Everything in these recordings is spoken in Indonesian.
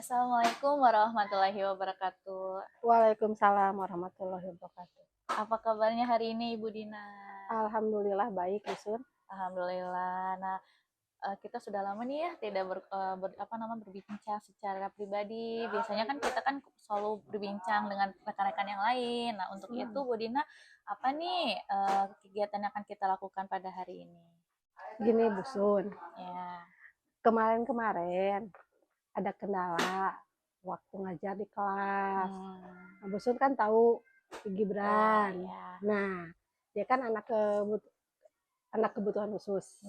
Assalamualaikum warahmatullahi wabarakatuh. Waalaikumsalam warahmatullahi wabarakatuh. Apa kabarnya hari ini Ibu Dina? Alhamdulillah baik, Yusun. Alhamdulillah. Nah, kita sudah lama nih ya tidak berbincang secara pribadi. Biasanya kan kita kan selalu berbincang dengan rekan-rekan yang lain. Nah, untuk itu Bu Dina, apa nih kegiatan yang akan kita lakukan pada hari ini? Gini, Bu Sun. Ya. Kemarin-kemarin ada kendala waktu ngajar di kelas. Nah, Bu Sun kan tahu Gibran. Ya. Nah, dia kan anak kebutuhan khusus.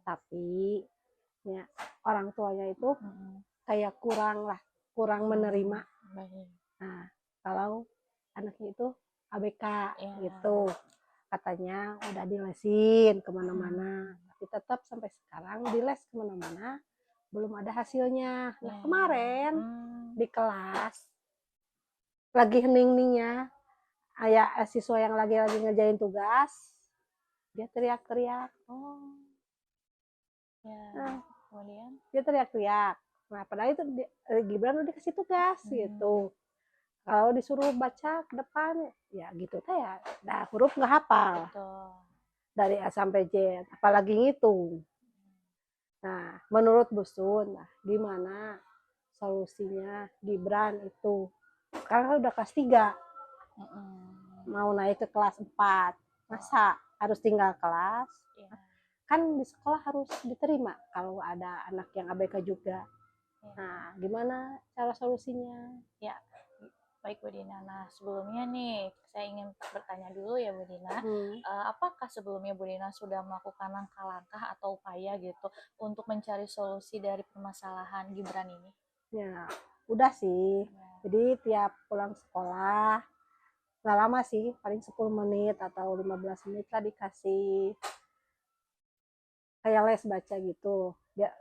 Tapi ya, orang tuanya itu kayak kurang menerima. Nah, kalau anaknya itu ABK gitu, katanya udah dilesin kemana-mana, tapi tetap sampai sekarang diles kemana-mana belum ada hasilnya. Nah, kemarin di kelas lagi hening-heningnya, ayah siswa yang lagi ngerjain tugas, dia teriak-teriak. Nah, Kemudian dia teriak-teriak. Nah, padahal itu Gibran udah dikasih tugas gitu. Kalau disuruh baca ke depan, ya gitu teh ya. Nah, huruf nggak hafal. betul. Dari A sampai Z, apalagi ngitung. Nah, menurut Bu Sun, gimana solusinya Gibran itu? Sekarang udah kelas 3, mau naik ke kelas 4. Masa harus tinggal kelas? Kan di sekolah harus diterima kalau ada anak yang ABK juga. Nah, gimana cara solusinya? Ya, baik Bu Dina. Nah, sebelumnya nih saya ingin bertanya dulu ya Bu Dina, apakah sebelumnya Bu Dina sudah melakukan langkah-langkah atau upaya gitu untuk mencari solusi dari permasalahan Gibran ini? Ya, udah sih. Jadi tiap pulang sekolah, nggak lama sih, paling 10 menit atau 15 menit lah dikasih kayak les baca gitu. Dia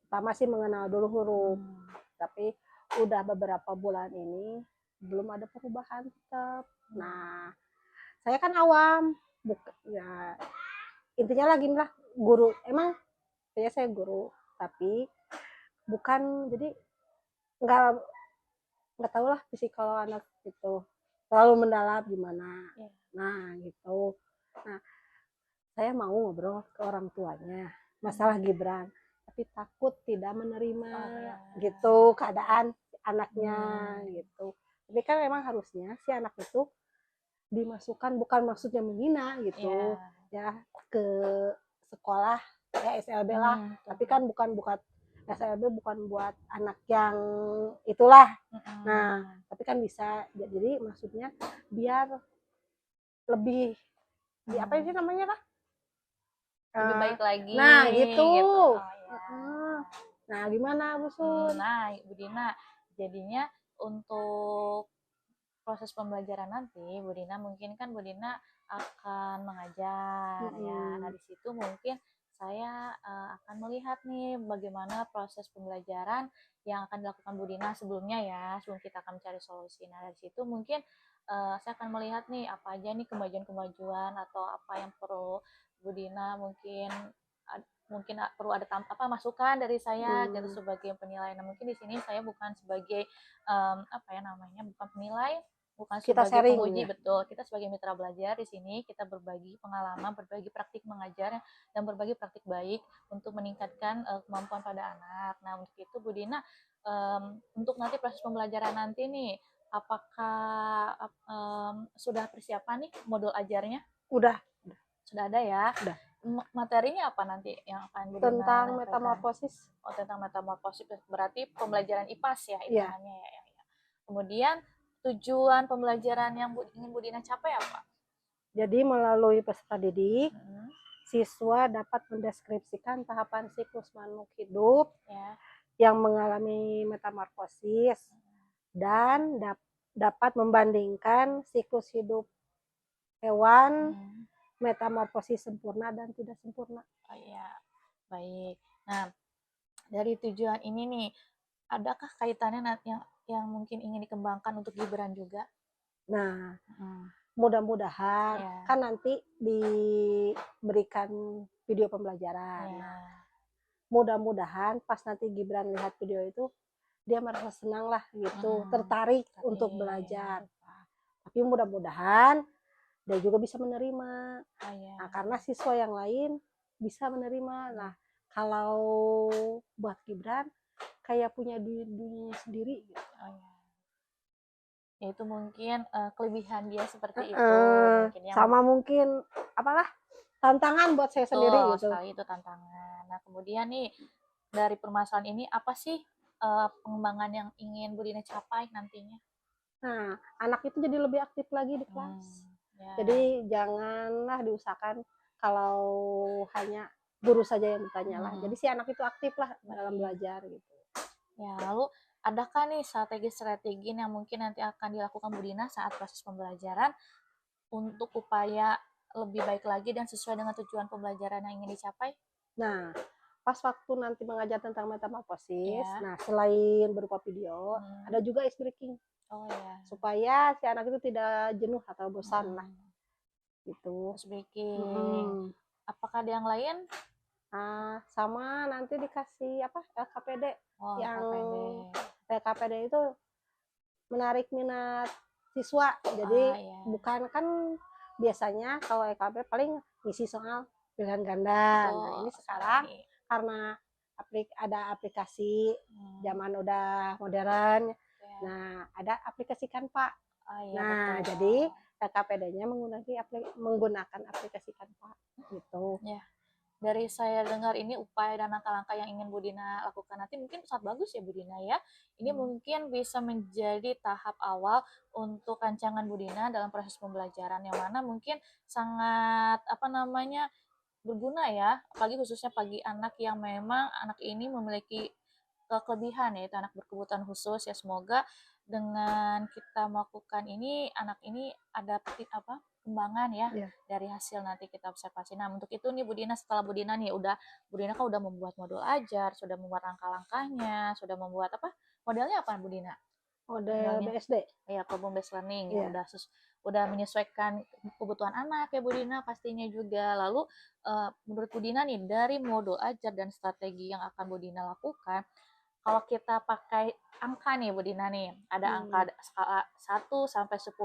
pertama sih mengenal dulu huruf, tapi udah beberapa bulan ini belum ada perubahan tetap. Nah, saya kan awam, ya intinya lagi lah guru. Emang saya guru, tapi bukan, jadi nggak tahu lah psikolog anak gitu terlalu mendalam gimana. Nah gitu. Nah, saya mau ngobrol ke orang tuanya masalah Gibran, tapi takut tidak menerima gitu keadaan anaknya gitu. Tapi kan memang harusnya si anak itu dimasukkan, bukan maksudnya menghina gitu ya, ke sekolah ya SLB lah, tapi kan bukan SLB bukan buat anak yang itulah. Nah, tapi kan bisa jadi maksudnya biar lebih di apa sih namanya lah, lebih baik lagi. Nah gitu. Nah, gimana Bu Sun? Nah, Bu Dina, jadinya untuk proses pembelajaran nanti Bu Dina mungkin kan Bu Dina akan mengajar ya. Nah, di situ mungkin saya akan melihat nih bagaimana proses pembelajaran yang akan dilakukan Bu Dina sebelumnya ya, sebelum kita akan mencari solusi. Nah, dari situ mungkin saya akan melihat nih apa aja nih kemajuan-kemajuan atau apa yang perlu Bu Dina mungkin perlu ada masukan dari saya gitu sebagai penilai. Nah, mungkin di sini saya bukan sebagai bukan penilai, bukan Kita sebagai sharing penguji, ya. betul. Kita sebagai mitra belajar di sini kita berbagi pengalaman, berbagi praktik mengajar dan berbagi praktik baik untuk meningkatkan kemampuan pada anak. Nah, untuk itu Bu Dina, untuk nanti proses pembelajaran nanti nih, apakah sudah persiapan nih modul ajarnya? Udah ada ya. Udah. Materinya apa nanti yang akan Bu Dina Tentang sampaikan? metamorfosis. Tentang metamorfosis, berarti pembelajaran IPAS ya hitungannya ya. Kemudian tujuan pembelajaran yang ingin Bu Dina capai apa? Jadi melalui peserta didik, siswa dapat mendeskripsikan tahapan siklus makhluk hidup yang mengalami metamorfosis dan dapat membandingkan siklus hidup hewan, metamorfosis sempurna dan tidak sempurna. Oh iya, baik. Nah, dari tujuan ini nih, adakah kaitannya yang mungkin ingin dikembangkan untuk Gibran juga? Nah, mudah-mudahan kan nanti diberikan video pembelajaran. Mudah-mudahan pas nanti Gibran lihat video itu dia merasa senang lah gitu, tertarik untuk belajar. Ya. Tapi mudah-mudahan dia juga bisa menerima. Ya. Nah, karena siswa yang lain bisa menerima. Nah, kalau buat Gibran kayak punya dunia sendiri gitu. Ya, itu mungkin kelebihan dia seperti itu mungkin ya. Sama mungkin apalah tantangan buat saya sendiri gitu. Sekali itu tantangan. Nah, kemudian nih dari permasalahan ini apa sih pengembangan yang ingin Bu Dina capai nantinya? Nah, anak itu jadi lebih aktif lagi di kelas. Ya. Jadi janganlah diusahakan kalau hanya guru saja yang bertanya lah. Jadi si anak itu aktif lah dalam belajar gitu. Ya, lalu adakah nih strategi-strategi yang mungkin nanti akan dilakukan Bu Dina saat proses pembelajaran untuk upaya lebih baik lagi dan sesuai dengan tujuan pembelajaran yang ingin dicapai? Nah, pas waktu nanti mengajar tentang metamorfosis, nah selain berupa video, ada juga ice breaking. Supaya si anak itu tidak jenuh atau bosan lah. Gitu. Ice breaking. Apakah ada yang lain? Nah, sama nanti dikasih apa LKPD. Yang LKPD itu menarik minat siswa. Jadi bukan kan biasanya kalau LKPD paling ngisi soal pilihan ganda. Nah, ini sekarang karena ada aplikasi, zaman udah modern. Nah, ada aplikasi Canva. Nah, jadi LKPD-nya menggunakan aplikasi Canva gitu. Ya. Dari saya dengar ini upaya dan langkah-langkah yang ingin Bu Dina lakukan nanti mungkin sangat bagus ya Bu Dina ya. Ini mungkin bisa menjadi tahap awal untuk rancangan Bu Dina dalam proses pembelajaran yang mana mungkin sangat berguna ya, apalagi khususnya bagi anak yang memang anak ini memiliki kelebihan yaitu anak berkebutuhan khusus ya. Semoga dengan kita melakukan ini anak ini ada kembangan ya dari hasil nanti kita observasi. Nah, untuk itu nih Bu Dina, setelah Bu Dina nih Bu Dina kan udah membuat modul ajar, sudah membuat langkah-langkahnya, sudah membuat modelnya apa Bu Dina? Model BSD. Ya, problem based learning. Ya, udah menyesuaikan kebutuhan anak ya Bu Dina pastinya juga. Lalu menurut Bu Dina nih dari modul ajar dan strategi yang akan Bu Dina lakukan, kalau kita pakai angka nih Bu Dina nih, ada angka skala 1 sampai 10.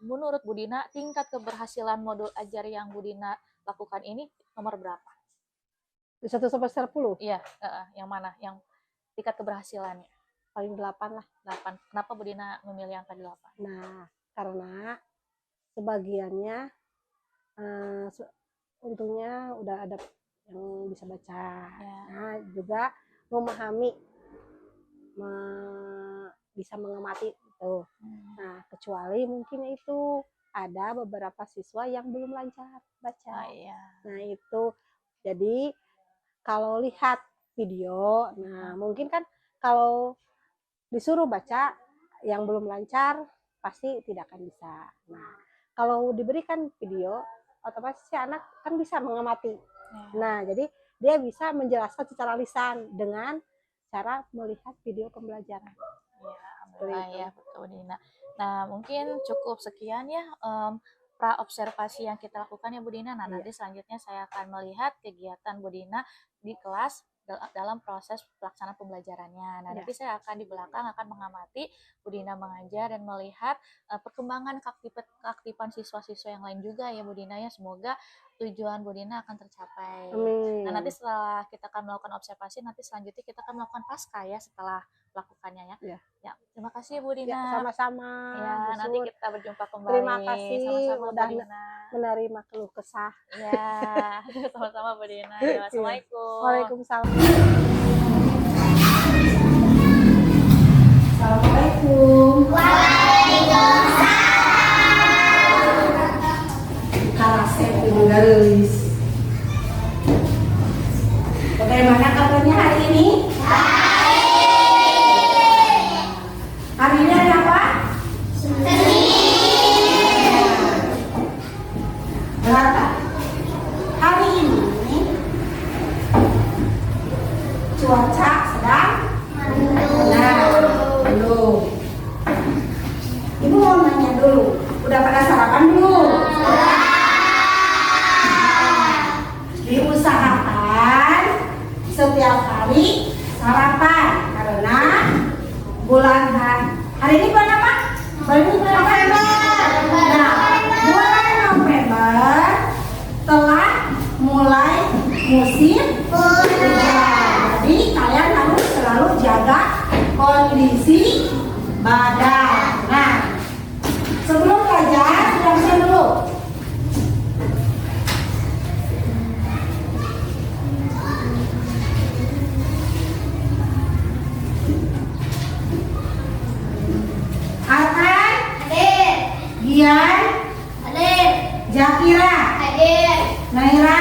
Menurut Bu Dina, tingkat keberhasilan modul ajar yang Bu Dina lakukan ini nomor berapa? 1 sampai 10? Iya, yang mana? Yang tingkat keberhasilannya? Paling 8 lah. 8. Kenapa Bu Dina memilih angka 8? Nah, karena sebagiannya untungnya udah ada yang bisa baca. Nah, juga memahami, bisa mengamati gitu. Nah, kecuali mungkin itu ada beberapa siswa yang belum lancar baca. Nah, itu jadi kalau lihat video, nah mungkin kan kalau disuruh baca yang belum lancar pasti tidak akan bisa. Nah, kalau diberikan video, otomatis si anak kan bisa mengamati. Nah, jadi dia bisa menjelaskan secara lisan dengan cara melihat video pembelajaran. Ya, betul Dina. Nah, mungkin cukup sekian ya pra-observasi yang kita lakukan ya Bu Dina. Nah, nanti selanjutnya saya akan melihat kegiatan Bu Dina di kelas dalam proses pelaksanaan pembelajarannya. Nah, nanti saya akan di belakang akan mengamati Bu Dina mengajar dan melihat perkembangan keaktifan siswa-siswa yang lain juga ya Bu Dina ya. Semoga tujuan Bu Dina akan tercapai. Nah, nanti setelah kita akan melakukan observasi, nanti selanjutnya kita akan melakukan pasca ya setelah melakukannya ya. Ya, terima kasih Bu Dina. Ya, sama-sama. Ya, nanti kita berjumpa kembali. Terima kasih sama-sama udah Bu Dina menerima keluh kesah. Ya, sama-sama Bu Dina. Ya, Assalamualaikum. Waalaikumsalam. Assalamualaikum. Waalaikumsalam. Karasep guys. Bagaimana kabarnya hari ini? Hari ini ada apa? Seni. Kenapa? Hari ini cuaca bulan hari ini bulan apa? Bulan ini bulan November. Nah, bulan November telah mulai musim hujan. Jadi kalian harus selalu jaga kondisi badan. Nah, sebelum belajar sudah siap dulu. Arkan, Gian, Zakira, Naira,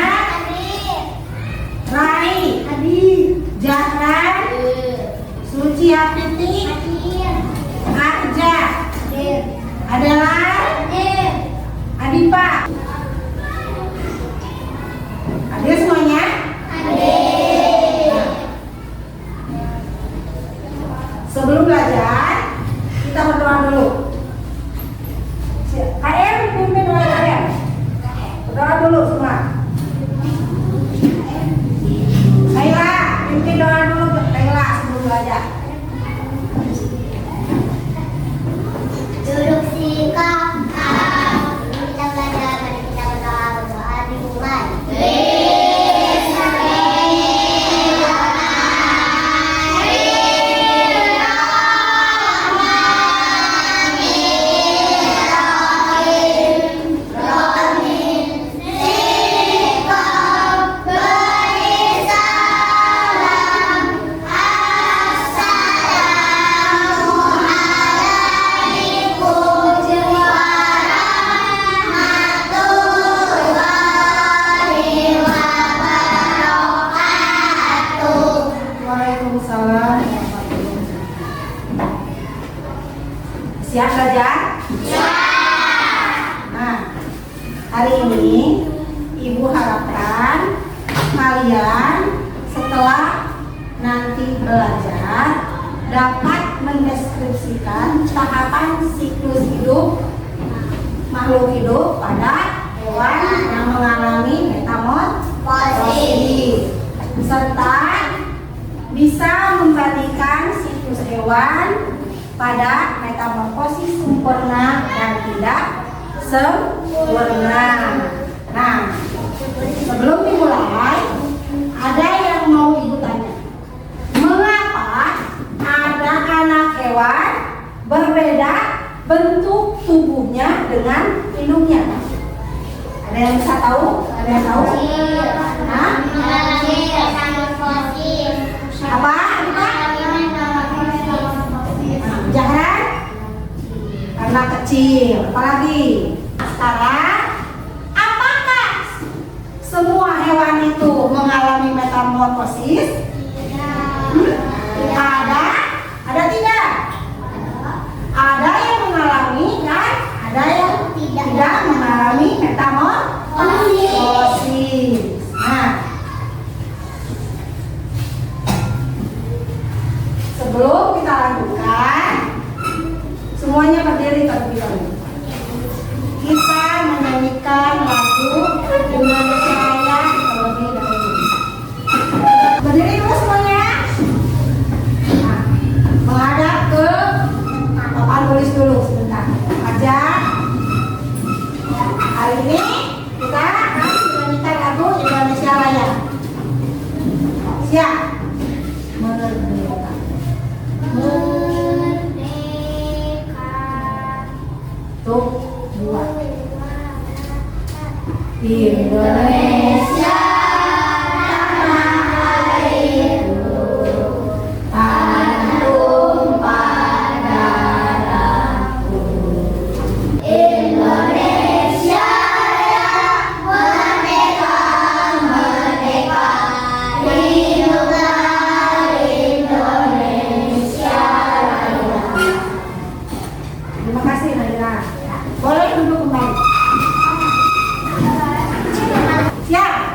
Rai, Jahran, Suci Apiti, Arja, Adela, Adipa. Hadir semuanya? Sebelum belajar, kita berdoa dulu. KM pimpin doa KM. Berdoa dulu semua. Laila, pimpin doa dulu Laila sebelum belajar. Duduk sikap. Kita belajar, mari kita berdoa dimulai. Waalaikumsalam. Siap belajar? Nah, hari ini Ibu harapkan kalian setelah nanti belajar dapat mendeskripsikan tahapan siklus hidup makhluk hidup pada hewan yang mengalami metamorfosis serta bisa membandingkan siklus hewan pada metamorfosis sempurna dan tidak sempurna. Nah, sebelum dimulai, ada yang mau Ibu tanya. Mengapa ada anak hewan berbeda bentuk tubuhnya dengan hidungnya? Ada yang bisa tahu? Ada yang tahu? Hah? Apa? Jangan karena kecil. Apalagi sekarang, apakah semua hewan itu mengalami metamorfosis? Ada tidak? Ada yang mengalami dan ada yang tidak mengalami metamorfosis. Nah, sebelum kita lanjutkan, semuanya berdiri terlebih dahulu. Kita menyanyikan lagu Indonesia Raya terlebih dahulu. Berdiri dulu semuanya. Nah, menghadap ke papan tulis dulu sebentar. Aja. Hari ini kita akan menyanyikan lagu Indonesia Raya. Siap? Merdeka. Tuh, buat Indonesia tanah airku, tanah tumpah darahku. Indonesia Raya, merdeka, merdeka, lindungilah Indonesia Raya. Terima kasih Naila. Boleh duduk kembali. Siap.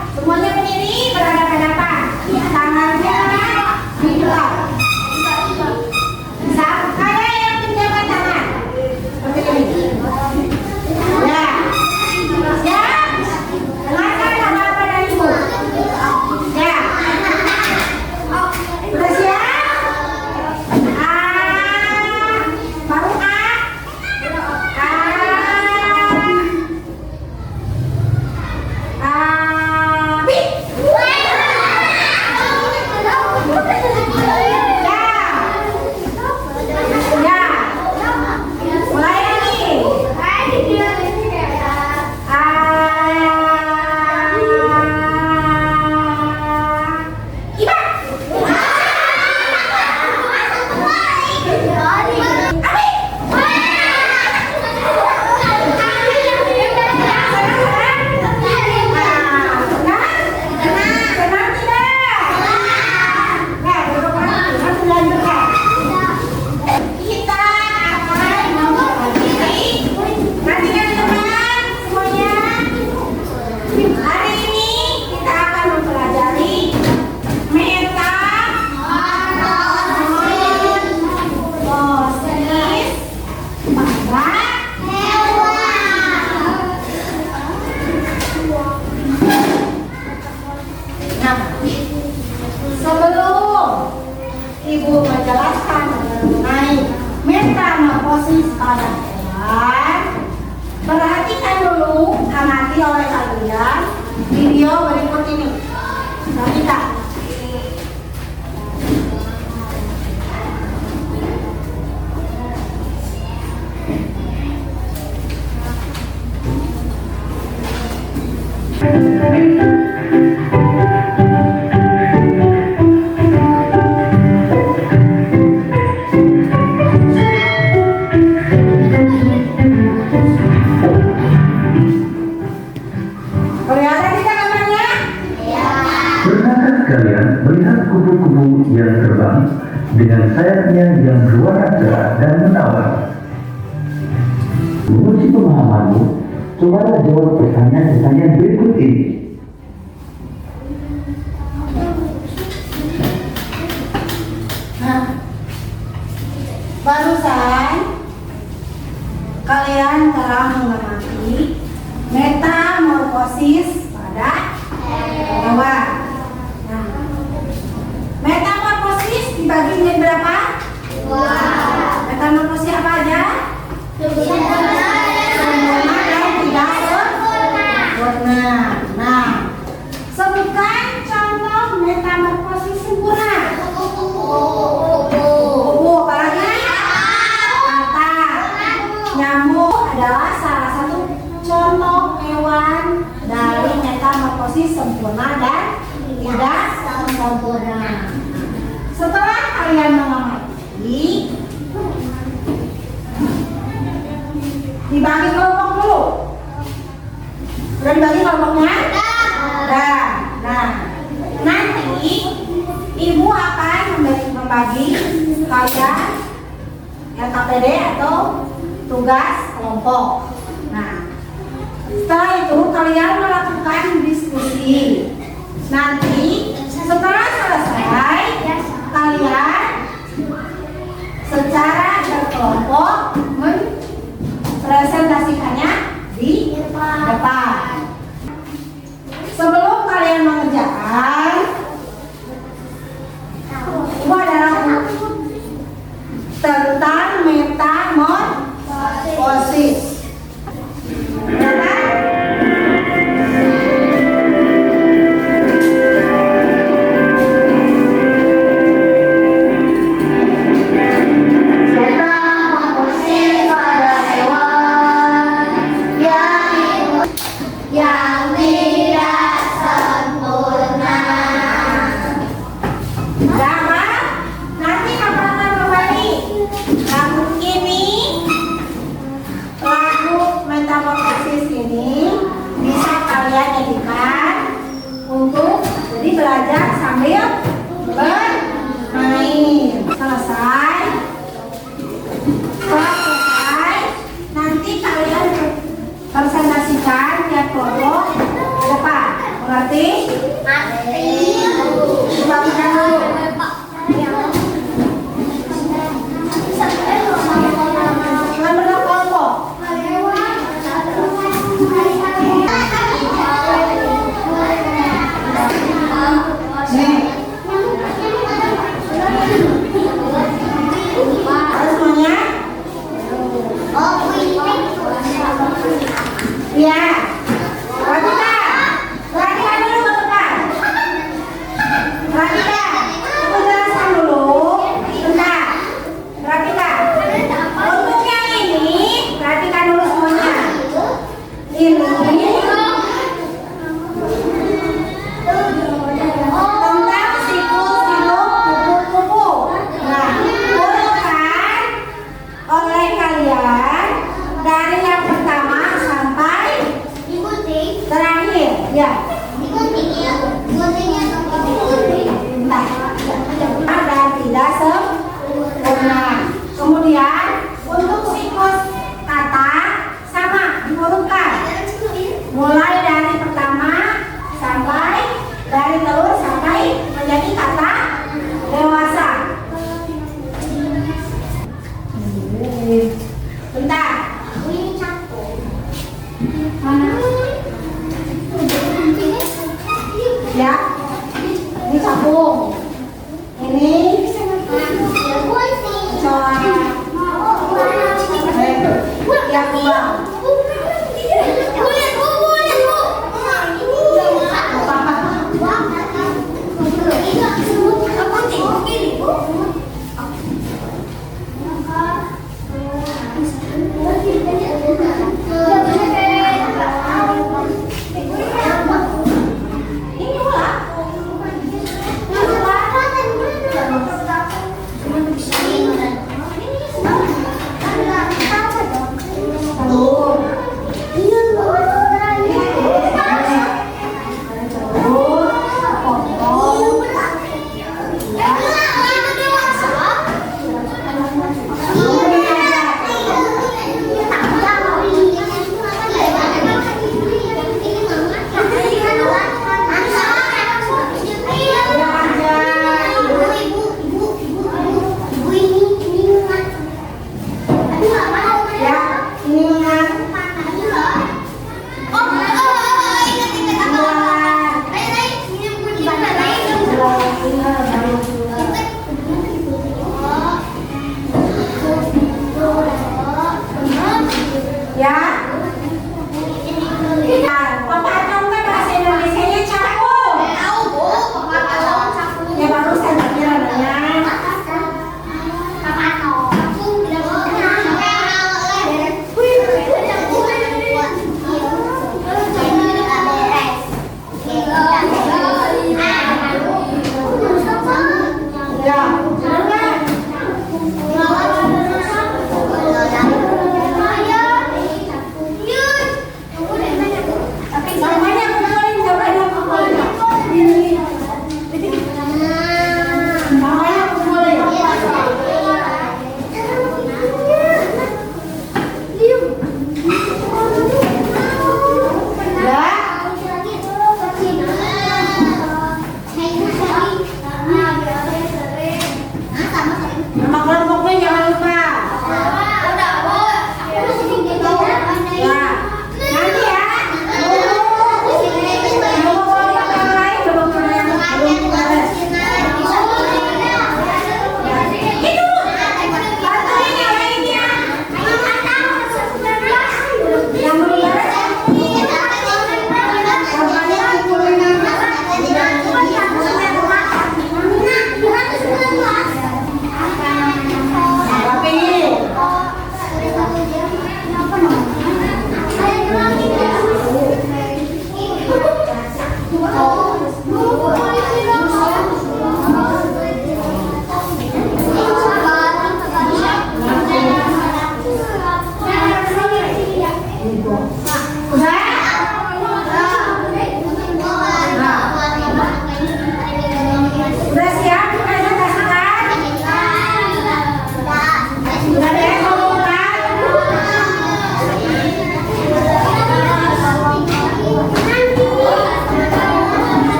posis pada nah, sebelum ibu menjelaskan mengenai metamorfosis pada hewan, perhatikan dulu, amati oleh kalian video berikut ini. Perhatikan. Kelihatan tidak gambarnya? Pernahkah kalian melihat kupu-kupu yang terbang dengan sayapnya yang berwarna cerah dan menawan? Menguji pemahamanmu, cobalah jawab pertanyaan-pertanyaan berikut ini. Nah, barusan kalian telah mengamati metamorfosis pada hewan. Nah, metamorfosis dibagi menjadi berapa? Metamorfosis apa aja? Sempurna dan tidak sempurna. Nah, sebutkan contoh metamorfosis sempurna. Kupu, apalagi? Kata. Nyamuk adalah salah satu contoh hewan dari metamorfosis sempurna dan tidak sempurna. Setelah kalian mengamati, dibagi kelompok dulu. Sudah dibagi kelompoknya? Sudah. Nah, nanti ibu akan membagi kalian LKPD atau tugas kelompok. Nah, setelah itu kalian melakukan diskusi. Nanti setelah selesai, kalian secara berkelompok presentasikannya di depan. Sebelum kalian mengerjakan, itu adalah tentang metamorfosis. Ya kan? yang tidak sempurna. Sama, nanti akan kembali lagu ini, lagu metamorfosis ini bisa kalian jadikan untuk jadi belajar sambil bermain. Selesai, setelah selesai, nanti kalian presentasikan tiap kelompok ke depan. Mengerti? Bagikan dulu. Kalian berapa kelompok? Nih. Harus semuanya? Iya. Perhatikan dulu ke depan. Perhatikan. Aku jelaskan dulu. Bentar. Perhatikan. Untuk yang ini, perhatikan dulu semuanya. Ini tentang siklus hidup kupu-kupu. Nah, urutkan oleh kalian dari yang pertama sampai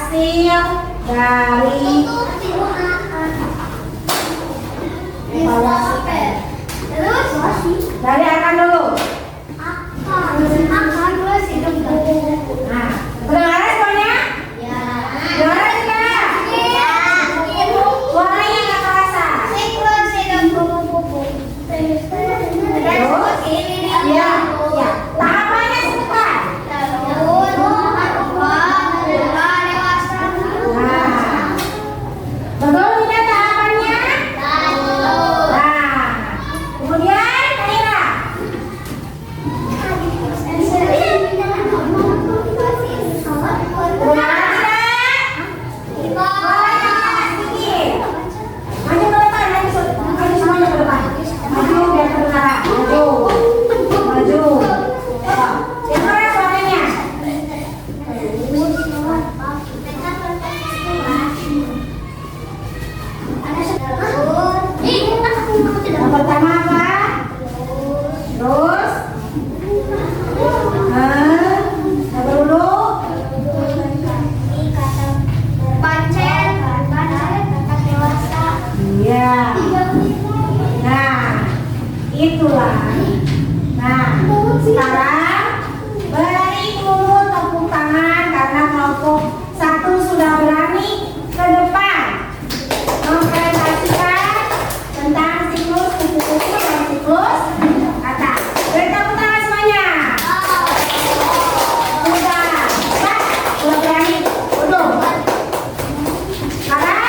hasil dari evaluasi. Dari akan dulu. Nah, kedengaran semuanya? Kedengaran tidak? Suaranya nggak terasa. Ya, ya. Tahapannya sebentar. Betul tidak tahapannya? Nah, kemudian Kira. Yang pertama apa? Terus? Apa dulu? Iya. Nah, itulah. Nah, sekarang beri dulu tepuk tangan karena kelompok 1 sudah berani ke depan mempresentasikan tentang siklus kupu-kupu dan siklus kata. Beri tepuk tangan semuanya. Sudah berani. Udah. Sekarang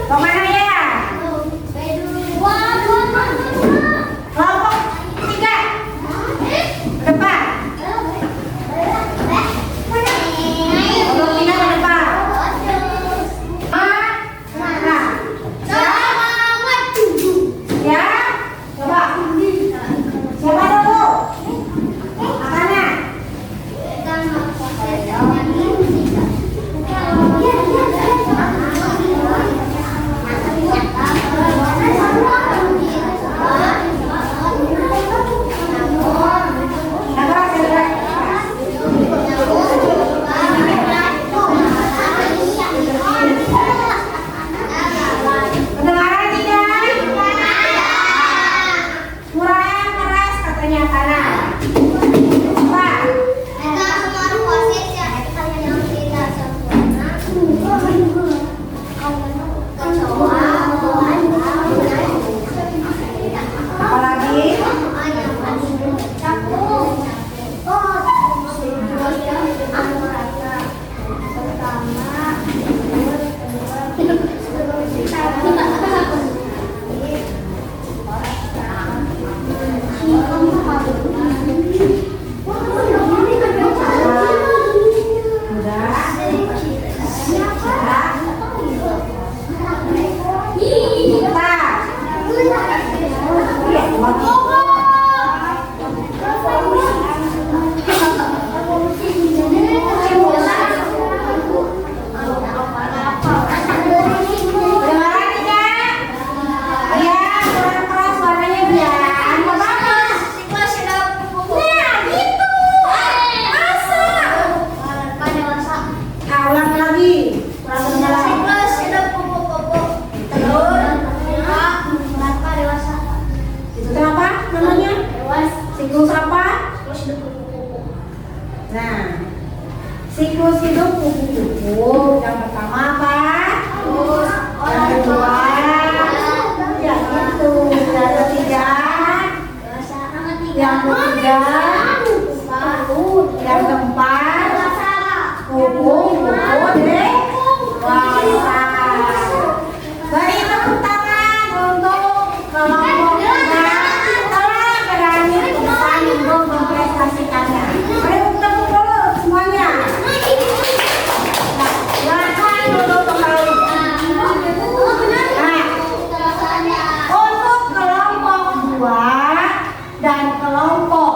kemana ya? Kelompok 3 ke depan. Kelompok 3 ke depan. Ya, coba. Siapa dulu? Makanya. Kedengaran tidak? Kurang keras katanya karena Pak. Apalagi? Kedengaran tidak? Ya, kurang keras suaranya biar. Nggak bagus. Nah, gitu. Masa? Nah, ulang lagi. Kurang kedengaran. Itu apa namanya? Siklus apa? Nah, siklus hidup kupu-kupu. Yang pertama apa? Yang kedua, ya itu. Yang ketiga, yang ketiga, yang keempat, kupu-kupu dewasa. Beri tepuk tangan untuk kelompok 3 telah berani ke depan untuk mempresentasikannya. Beri tepuk dulu semuanya. Nah, silakan dulu kembali. Nah, untuk kelompok 2 dan kelompok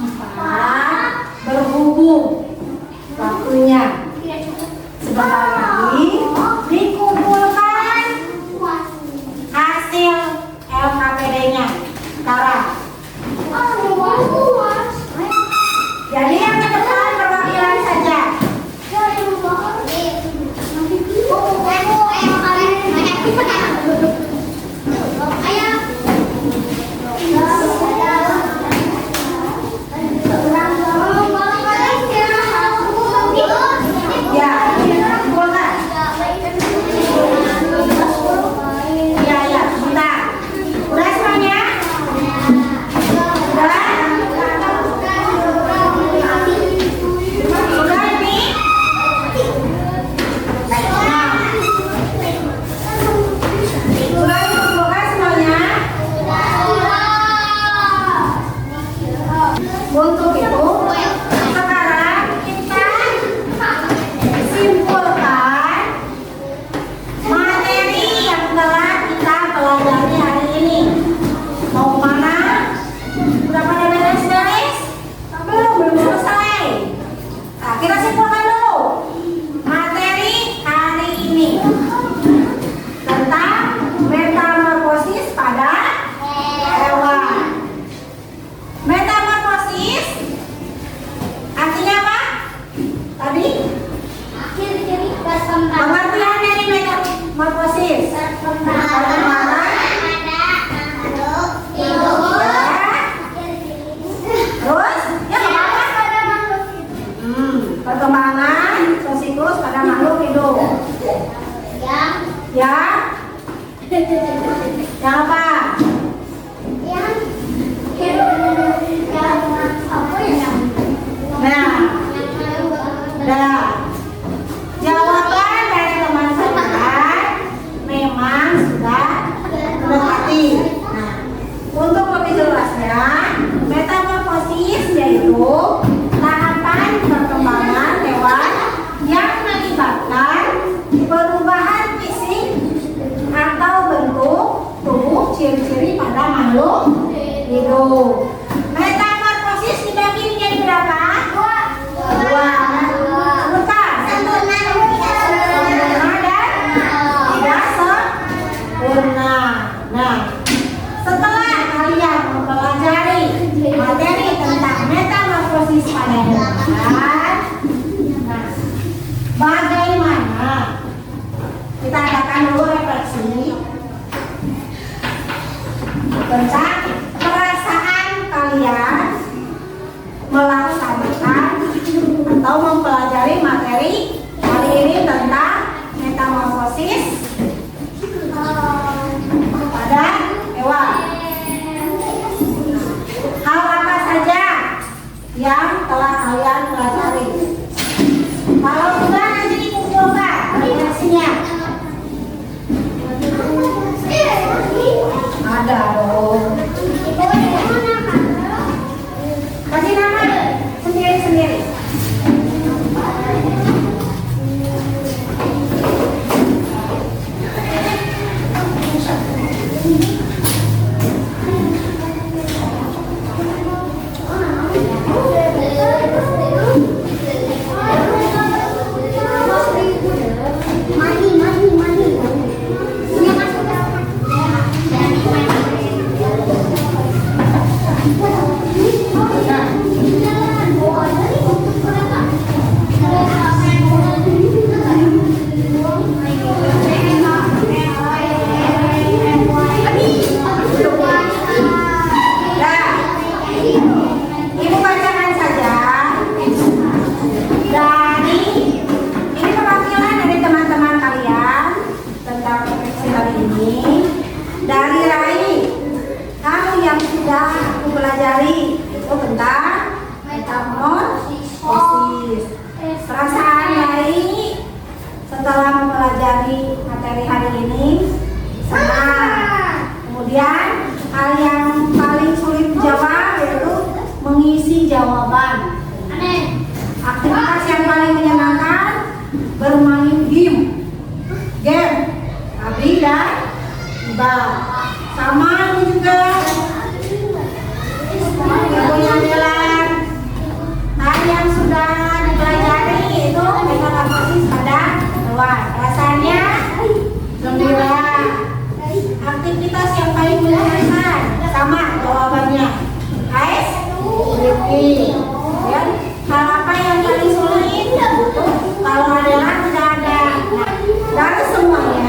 4 berhubung waktunya sebentar lagi dikumpulkan hasil LKPD-nya sekarang. Jadi yang ke depan Perkembangan siklus pada makhluk hidup. Ya. Yang apa? Nah, jawaban dari teman saya memang sudah mendekati. Nah, untuk lebih jelasnya, metamorfosis yaitu tahapan perkembangan hewan yang melibatkan perubahan fisik atau bentuk tubuh ciri-ciri pada makhluk hidup. Metamorfosis dibagi menjadi berapa? Dua. Sebutkan. Sempurna dan tidak sempurna. Nah, setelah kalian mempelajari materi tentang metamorfosis pada hewan, nah, bagaimana? Kita adakan dulu refleksi tentang perasaan kalian melaksanakan atau mempelajari materi hari ini tentang metamorfosis pada hewan. Hal apa saja yang telah kalian pelajari? Kalau sudah nanti dikumpulkan refleksinya. Ada dong. Kasih nama sendiri-sendiri. Ibu bacakan saja. Dari ini perwakilan dari teman-teman kalian tentang refleksi hari ini. Dari Rai, kamu yang sudah aku pelajari itu tentang metamorfosis. Perasaan Rai setelah mempelajari materi hari ini senang. Kemudian hal yang paling sulit dijawab yaitu mengisi jawaban. Aktivitas yang paling menyenangkan bermain game. Abdi dan Iba. Sama ini juga. Yang punya nilai. Hal yang sudah dipelajari itu metamorfosis pada hewan. Rasanya gembira. Aktivitas yang paling menyenangkan sama jawabannya. Ais, Rifki. Ya, hal apa yang paling sulit? Kalau adalah tidak ada.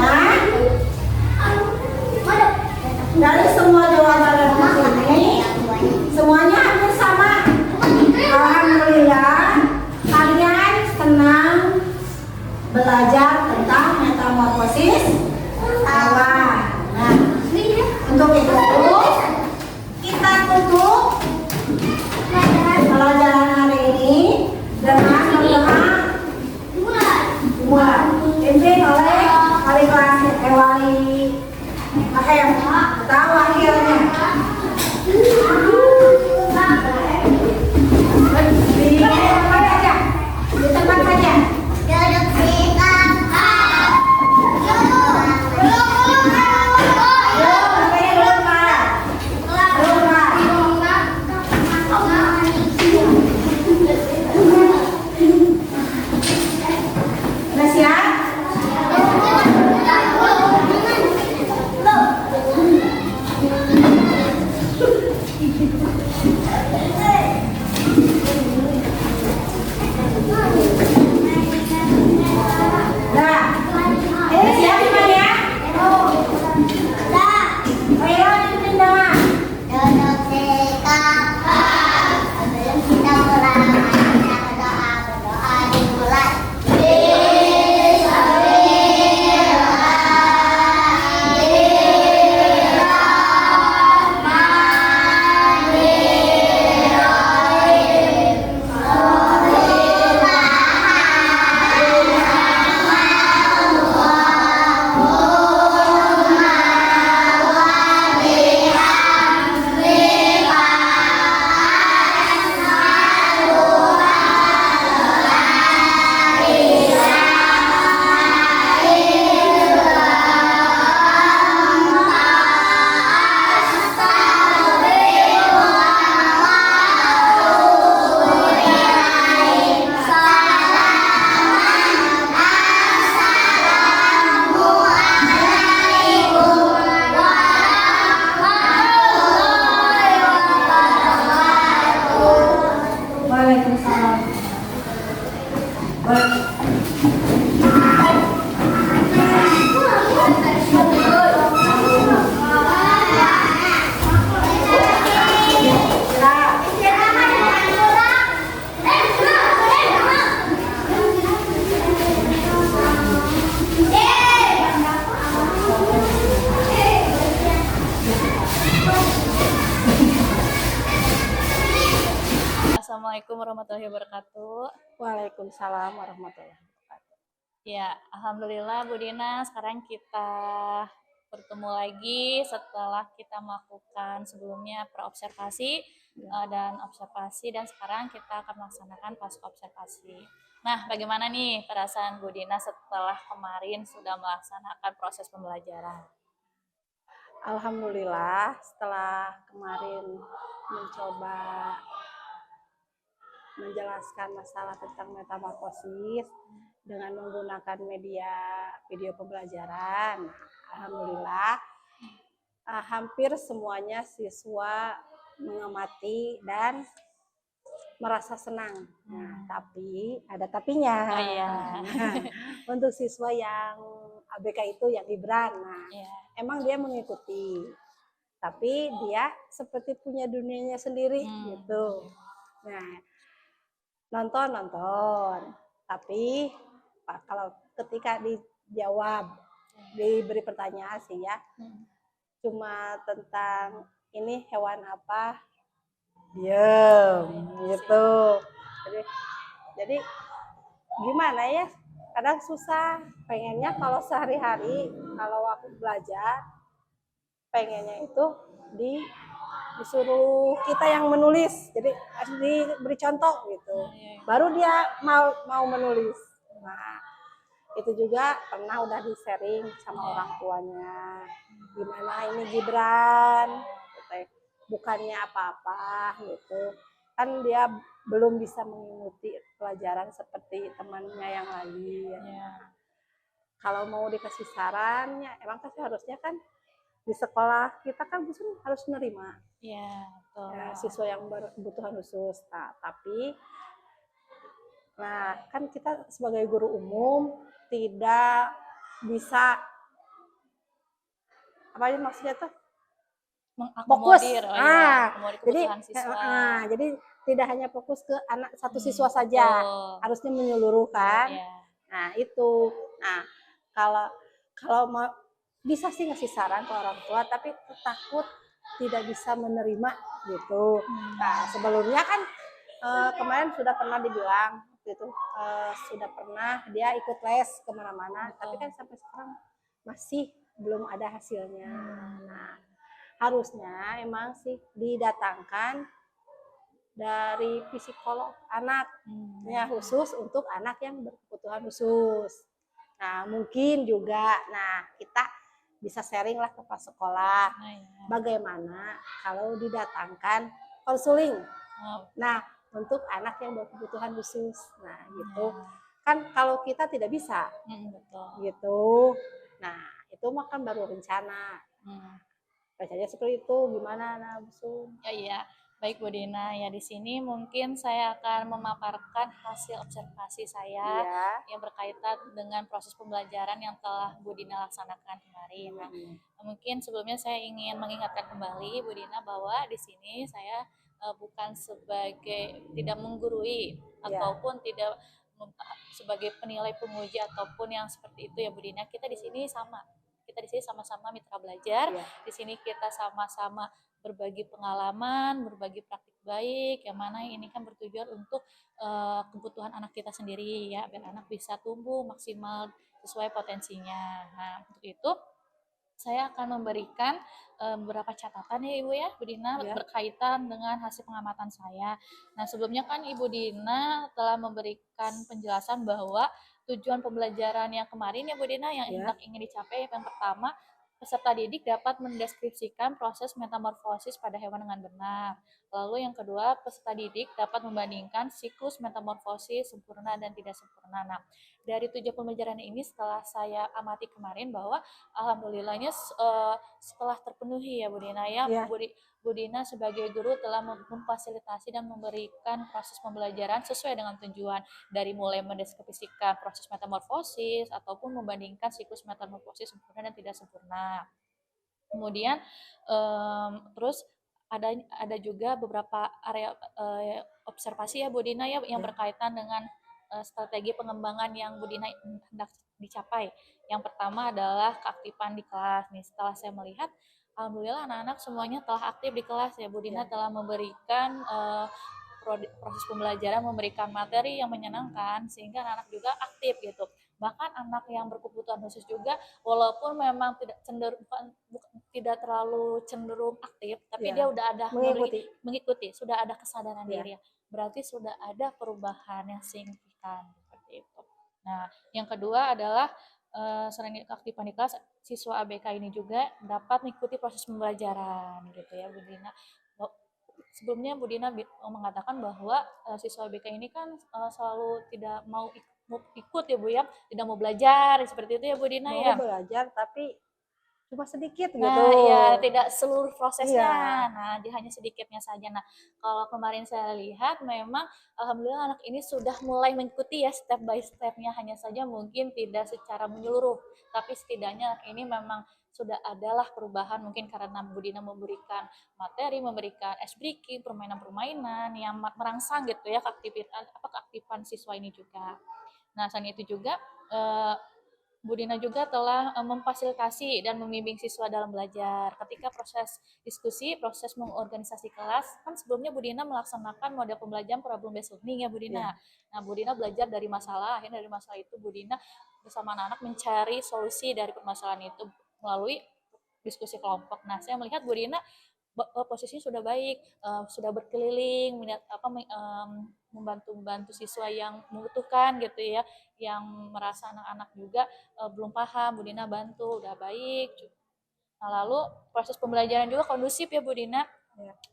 Nah, dari semua jawaban refleksi ini, semuanya hampir sama. Alhamdulillah, kalian senang belajar tentang metamorfosis hewan. Nah, untuk itu kita tutup pelajaran hari ini dengan berdoa dipimpin oleh wali kelas wali Ahem atau wakilnya. Di tempat saja. Belum, Assalamualaikum warahmatullahi wabarakatuh. Waalaikumsalam warahmatullahi wabarakatuh. Ya, alhamdulillah Bu Dina, sekarang kita bertemu lagi setelah kita melakukan sebelumnya praobservasi dan observasi, dan sekarang kita akan melaksanakan pasca observasi. Nah, bagaimana nih perasaan Bu Dina setelah kemarin sudah melaksanakan proses pembelajaran? Alhamdulillah, setelah kemarin mencoba menjelaskan masalah tentang metamorfosis dengan menggunakan media video pembelajaran, alhamdulillah hampir semuanya siswa mengamati dan merasa senang. Nah, tapi ada tapinya. Oh iya. Untuk siswa yang ABK itu yang Gibran, Iya. emang dia mengikuti, tapi dia seperti punya dunianya sendiri gitu. Nah, nonton, tapi kalau ketika dijawab, diberi pertanyaan sih ya, cuma tentang ini hewan apa, diem gitu. Jadi gimana ya, kadang susah. Pengennya kalau sehari-hari kalau aku belajar, pengennya itu disuruh kita yang menulis, jadi harus diberi contoh gitu, baru dia mau menulis. Nah, itu juga pernah udah di sharing sama orang tuanya, gimana ini Gibran gitu, bukannya apa-apa gitu kan, dia belum bisa mengikuti pelajaran seperti temannya yang lain. Kalau mau dikasih saran ya emang kan seharusnya kan di sekolah kita kan harus menerima ya, siswa yang berkebutuhan khusus. Nah, tapi kan kita sebagai guru umum tidak bisa apa aja maksudnya tuh fokus. Jadi tidak hanya fokus ke anak satu siswa saja, harusnya menyeluruh kan. Nah, itu. Nah, kalau mau bisa sih ngasih saran ke orang tua, tapi takut tidak bisa menerima gitu. Nah, sebelumnya kan kemarin sudah pernah dibilang gitu, sudah pernah dia ikut les kemana-mana, tapi kan sampai sekarang masih belum ada hasilnya. Nah, harusnya emang sih didatangkan dari psikolog anak, ya khusus untuk anak yang berkebutuhan khusus. Nah, mungkin juga, kita bisa sharing lah ke sekolah, bagaimana kalau didatangkan konseling. Nah, untuk anak yang berkebutuhan khusus, nah gitu. Kan kalau kita tidak bisa, gitu. Nah, itu mah kan baru rencana. Bacanya seperti itu, gimana Bu? Iya. Baik Bu Dina, ya di sini mungkin saya akan memaparkan hasil observasi saya yang berkaitan dengan proses pembelajaran yang telah Bu Dina laksanakan kemarin. Nah, mungkin sebelumnya saya ingin mengingatkan kembali Bu Dina bahwa di sini saya bukan sebagai tidak menggurui ataupun tidak sebagai penilai penguji ataupun yang seperti itu ya Bu Dina. Kita di sini sama. Kita di sini sama-sama mitra belajar. Di sini kita sama-sama berbagi pengalaman, berbagi praktik baik, yang mana ini kan bertujuan untuk kebutuhan anak kita sendiri ya, biar anak bisa tumbuh maksimal sesuai potensinya. Nah, untuk itu saya akan memberikan beberapa catatan ya Ibu ya, Bu Dina, berkaitan dengan hasil pengamatan saya. Nah, sebelumnya kan Ibu Dina telah memberikan penjelasan bahwa tujuan pembelajaran yang kemarin ya Bu Dina yang ingin dicapai, yang pertama, peserta didik dapat mendeskripsikan proses metamorfosis pada hewan dengan benar. Lalu yang kedua, peserta didik dapat membandingkan siklus metamorfosis sempurna dan tidak sempurna. Nah, dari 7 pembelajaran ini setelah saya amati kemarin bahwa alhamdulillahnya setelah terpenuhi ya Bu Dina ya, Ya. Bu Dina sebagai guru telah memfasilitasi dan memberikan proses pembelajaran sesuai dengan tujuan, dari mulai mendeskripsikan proses metamorfosis ataupun membandingkan siklus metamorfosis sempurna dan tidak sempurna. Kemudian terus ada juga beberapa area observasi ya Bu Dina ya yang berkaitan dengan strategi pengembangan yang Bu Dina hendak dicapai. Yang pertama adalah keaktifan di kelas. Nih, setelah saya melihat, alhamdulillah anak-anak semuanya telah aktif di kelas ya. Bu Dina telah memberikan proses pembelajaran, memberikan materi yang menyenangkan sehingga anak-anak juga aktif gitu. Bahkan anak yang berkebutuhan khusus juga, walaupun memang tidak terlalu cenderung aktif, tapi dia udah ada mengikuti, sudah ada kesadaran diri. Berarti sudah ada perubahan yang signifikan seperti itu. Nah, yang kedua adalah selain keaktifan di kelas, siswa ABK ini juga dapat mengikuti proses pembelajaran gitu ya Bu Dina. Sebelumnya Bu Dina mengatakan bahwa siswa ABK ini kan selalu tidak mau ikut ya Bu ya, tidak mau belajar seperti itu ya Bu Dina ya. Mau belajar tapi cuma sedikit gitu. Nah, ya tidak seluruh prosesnya. Nah, dia hanya sedikitnya saja. Nah, kalau kemarin saya lihat memang alhamdulillah anak ini sudah mulai mengikuti ya step by step-nya, hanya saja mungkin tidak secara menyeluruh, tapi setidaknya anak ini memang sudah adalah perubahan mungkin karena Bu Dina memberikan materi, memberikan ice breaking, permainan-permainan yang merangsang gitu ya keaktifan siswa ini juga. Nah, selain itu juga Bu Dina juga telah memfasilitasi dan membimbing siswa dalam belajar. Ketika proses diskusi, proses mengorganisasi kelas, kan sebelumnya Bu Dina melaksanakan model pembelajaran problem based learning ya Bu Dina. Nah, Bu Dina belajar dari masalah, akhirnya dari masalah itu Bu Dina bersama anak-anak mencari solusi dari permasalahan itu melalui diskusi kelompok. Nah, saya melihat Bu Dina posisinya sudah baik, sudah berkeliling, membantu siswa yang membutuhkan gitu ya, yang merasa anak-anak juga belum paham, Bu Dina bantu, udah baik. Nah, lalu proses pembelajaran juga kondusif ya Bu Dina.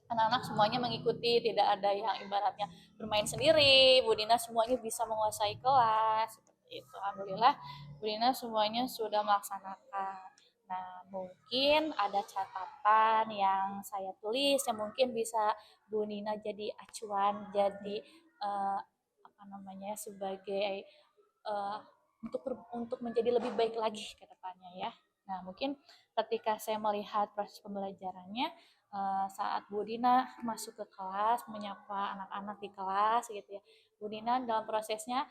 Anak-anak semuanya mengikuti, tidak ada yang ibaratnya bermain sendiri. Bu Dina semuanya bisa menguasai kelas seperti itu. Alhamdulillah Bu Dina semuanya sudah melaksanakan. Nah, mungkin ada catatan yang saya tulis yang mungkin bisa Bu Nina jadi acuan, jadi sebagai untuk menjadi lebih baik lagi ke depannya ya. Nah, mungkin ketika saya melihat proses pembelajarannya saat Bu Dina masuk ke kelas, menyapa anak-anak di kelas gitu ya. Bu Dina dalam prosesnya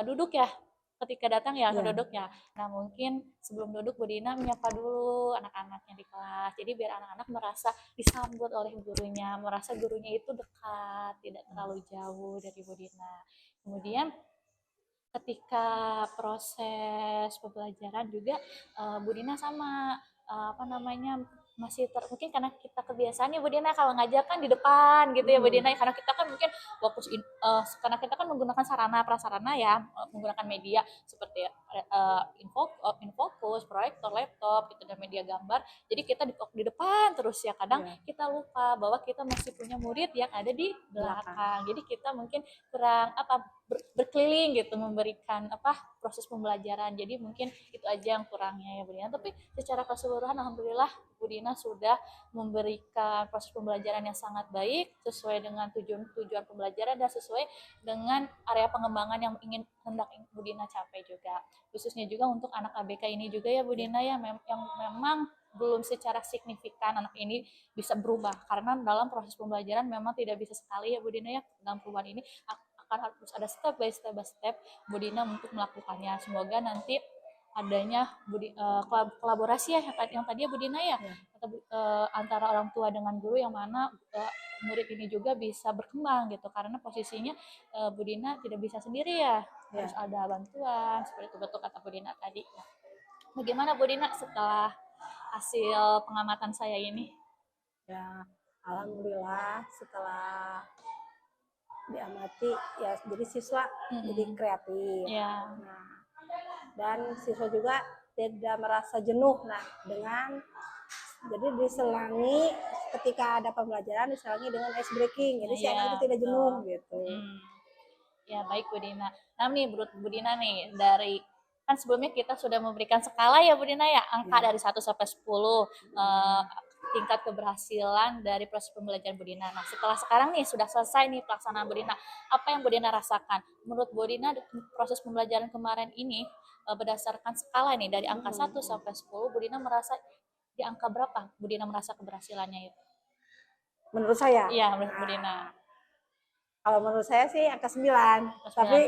duduk ya. Ketika datang ya duduk ya. Nah, mungkin sebelum duduk Bu Dina menyapa dulu anak-anaknya di kelas. Jadi biar anak-anak merasa disambut oleh gurunya, merasa gurunya itu dekat, tidak terlalu jauh dari Bu Dina. Kemudian ketika proses pembelajaran juga Bu Dina sama mungkin karena kita kebiasaannya Bu Dina kalau ngajar kan di depan gitu ya Bu Dina, karena kita kan mungkin karena kita kan menggunakan sarana prasarana ya, menggunakan media seperti infokus, proyektor, laptop gitu dan media gambar. Jadi kita di depan terus ya, kadang kita lupa bahwa kita masih punya murid yang ada di belakang. Jadi kita mungkin kurang berkeliling gitu memberikan proses pembelajaran. Jadi mungkin itu aja yang kurangnya ya Bu Dina. Tapi secara keseluruhan alhamdulillah Bu Dina sudah memberikan proses pembelajaran yang sangat baik sesuai dengan tujuan pembelajaran dan sesuai dengan area pengembangan yang hendak Bu Dina capai juga. Khususnya juga untuk anak ABK ini juga ya Bu Dina yang memang belum secara signifikan anak ini bisa berubah, karena dalam proses pembelajaran memang tidak bisa sekali ya Bu Dina ya, dalam perubahan ini akan harus ada step by step Bu Dina untuk melakukannya. Semoga nanti adanya kolaborasi ya yang tadi ya Bu Dina ya, antara orang tua dengan guru, yang mana murid ini juga bisa berkembang gitu, karena posisinya Bu Dina tidak bisa sendiri ya, harus ada bantuan seperti itu, betul kata Bu Dina tadi. Bagaimana Bu Dina setelah hasil pengamatan saya ini? Ya, alhamdulillah setelah diamati ya, jadi siswa jadi kreatif. Nah, dan siswa juga tidak merasa jenuh. Nah, jadi diselangi ketika ada pembelajaran diselangi dengan ice breaking, jadi si Iya, anak itu tidak betul. jenuh gitu. Ya baik Bu Dina. Nah nih menurut Bu Dina nih, dari kan sebelumnya kita sudah memberikan skala ya Bu Dina ya, angka dari 1 sampai 10 tingkat keberhasilan dari proses pembelajaran Bu Dina. Nah setelah sekarang nih sudah selesai nih pelaksanaan Bu Dina, apa yang Bu Dina rasakan? Menurut Bu Dina proses pembelajaran kemarin ini berdasarkan skala nih dari angka 1 sampai 10, Bu Dina merasa di angka berapa Bu Dina merasa keberhasilannya itu? Menurut saya. Iya menurut Bu Dina. Kalau menurut saya sih angka 9. Tapi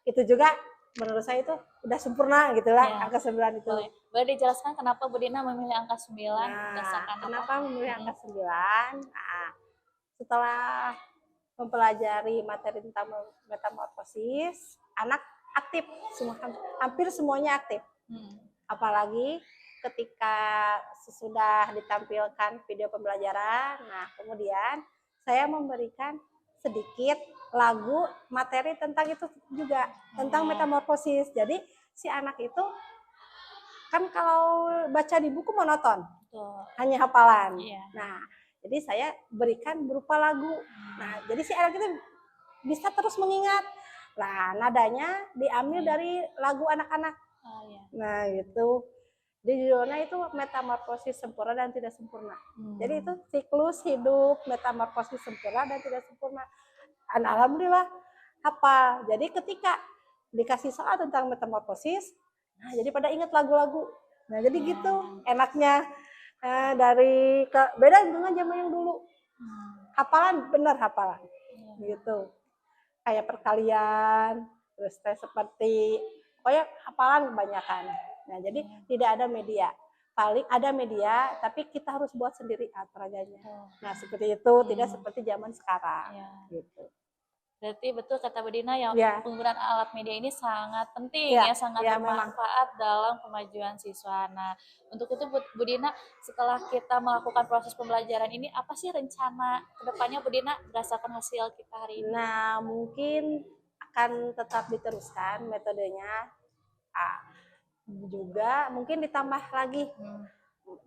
itu juga menurut saya itu udah sempurna gitu lah, Ya. angka 9 itu. Boleh dijelaskan kenapa Bu Dina memilih angka 9 Nah, berdasarkan kenapa apa? memilih angka 9? Nah, setelah mempelajari materi tentang metamorfosis, anak aktif, hampir semuanya aktif. Apalagi ketika sesudah ditampilkan video pembelajaran, nah kemudian saya memberikan sedikit lagu materi tentang itu juga, tentang metamorfosis. Jadi si anak itu kan kalau baca di buku monoton, hanya hafalan. Nah, jadi saya berikan berupa lagu. Nah, jadi si anak itu bisa terus mengingat. Nah, nadanya diambil dari lagu anak-anak. Nah, gitu. Di judulnya itu metamorfosis sempurna dan tidak sempurna. Jadi itu siklus hidup metamorfosis sempurna dan tidak sempurna. Dan alhamdulillah hafal. Jadi ketika dikasih soal tentang metamorfosis, nah jadi pada ingat lagu-lagu. Nah jadi gitu enaknya beda dengan zaman yang dulu. Hafalan bener hafalan. Gitu. Kayak perkalian, terus seperti pokoknya hafalan kebanyakan. Nah, jadi tidak ada media. Paling ada media, tapi kita harus buat sendiri peraganya. Nah, seperti itu, tidak seperti zaman sekarang. Gitu. Berarti betul kata Bu Dina ya, penggunaan alat media ini sangat penting sangat bermanfaat dalam kemajuan siswa. Nah, untuk itu Bu Dina, setelah kita melakukan proses pembelajaran ini, apa sih rencana kedepannya Bu Dina berdasarkan hasil kita hari ini? Nah, mungkin akan tetap diteruskan metodenya. Juga mungkin ditambah lagi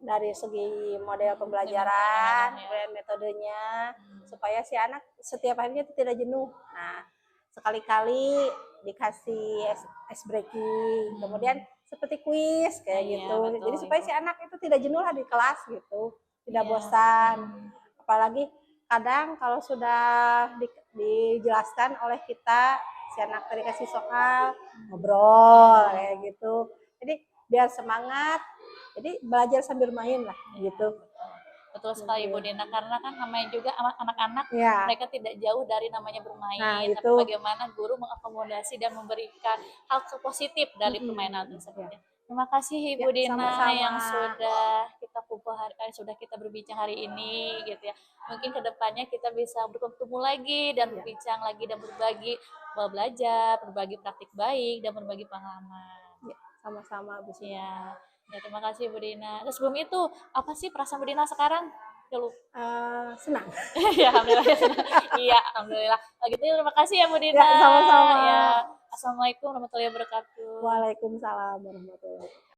dari segi model pembelajaran, metodenya, supaya si anak setiap harinya itu tidak jenuh. Nah, sekali-kali dikasih ice breaking, kemudian seperti kuis kayak gitu. Betul, jadi supaya si anak itu tidak jenuh lah di kelas gitu, tidak bosan. Apalagi kadang kalau sudah dijelaskan oleh kita, si anak tadi kasih soal, ngobrol kayak gitu. Jadi biar semangat, jadi belajar sambil main lah gitu. Betul sekali Bu Dina, karena kan namanya juga anak-anak, mereka tidak jauh dari namanya bermain. Nah, tapi bagaimana guru mengakomodasi dan memberikan hal positif dari permainan tersebut. Terima kasih Ibu Dina sama-sama. yang sudah kita sudah kita berbincang hari ini gitu ya. Mungkin kedepannya kita bisa bertemu lagi dan berbincang lagi dan berbagi belajar, berbagi praktik baik dan berbagi pengalaman. Sama-sama Bu. Ya, terima kasih Bu Dina. Terus sebelum itu, apa sih perasaan Bu Dina sekarang? Senang. Ya, alhamdulillah ya senang. Iya, alhamdulillah. Begitu terima kasih ya Bu Dina. Ya, sama-sama. Ya, Assalamualaikum warahmatullahi wabarakatuh. Waalaikumsalam warahmatullahi wabarakatuh.